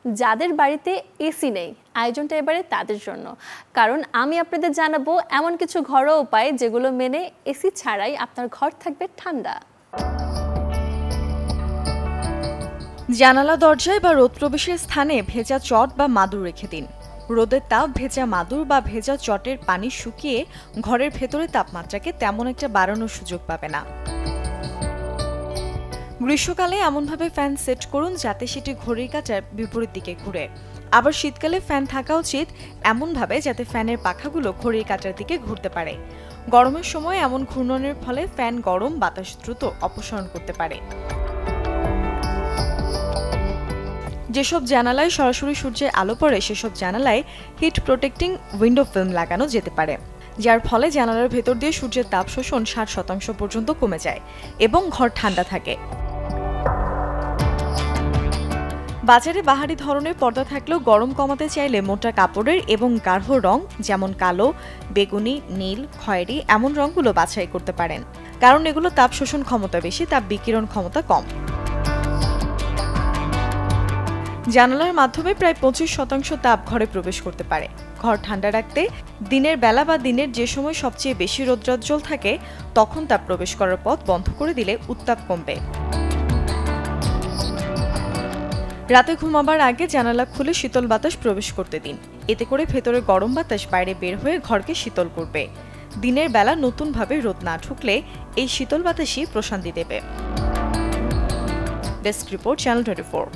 যাদের বাড়িতে এসি নেই, আয়োজনটা এবারে তাদের জন্য, কারণ আমি আপনাদের জানাবো এমন কিছু ঘরোয়া উপায় যেগুলো মেনে এসি ছাড়াই আপনার ঘর থাকবে ঠান্ডা। জানালা দরজায় বা রোদ প্রবেশের স্থানে ভেজা চট বা মাদুর রেখে দিন। রোদের তাপ ভেজা মাদুর বা ভেজা চটের পানি শুকিয়ে ঘরের ভেতরে তাপমাত্রাকে তেমন একটা বাড়ানোর সুযোগ পাবে না। গ্রীষ্মকালে এমনভাবে ফ্যান সেট করুন যাতে সেটি ঘড়ির কাঁটার বিপরীত দিকে ঘুরে। আবার শীতকালে ফ্যান থাকা উচিত এমনভাবে যাতে ফ্যানের পাখাগুলো ঘড়ির কাঁটার দিকে ঘুরতে পারে। গরমের সময় এমন ঘূর্ণনের ফলে ফ্যান গরম বাতাস দ্রুত অপসারণ করতে পারে। যেসব জানালায় সরাসরি সূর্যের আলো পড়ে সেসব জানালায় হিট প্রোটেক্টিং উইন্ডো ফিল্ম লাগানো যেতে পারে, যার ফলে জানালার ভেতর দিয়ে সূর্যের তাপ শোষণ 60% পর্যন্ত কমে যায় এবং ঘর ঠান্ডা থাকে। বাজারে বাহারি ধরনের পর্দা থাকলেও গরম কমাতে চাইলে মোটা কাপড়ের এবং গাঢ় রং যেমন কালো, বেগুনি, নীল, খয়েরি এমন রংগুলো বাছাই করতে পারেন, কারণ এগুলো তাপ শোষণ ক্ষমতা বেশি, তাপ বিকিরণ ক্ষমতা কম। জানালার মাধ্যমে প্রায় 25% তাপ ঘরে প্রবেশ করতে পারে। ঘর ঠান্ডা রাখতে দিনের বেলা বা দিনের যে সময় সবচেয়ে বেশি রৌদ্রোজ্জ্বল থাকে তখন তাপ প্রবেশ করার পথ বন্ধ করে দিলে উত্তাপ কমবে। রাতে ঘুমাবার আগে জানালা খুলে শীতল বাতাস প্রবেশ করতে দিন, এতে করে ভেতরে গরম বাতাস বাইরে বের হয়ে ঘরকে শীতল করবে। দিনের বেলা নতুনভাবে রোদ না ঢুকলে এই শীতল বাতাসই প্রশান্তি দেবে। Desk report, channel 24।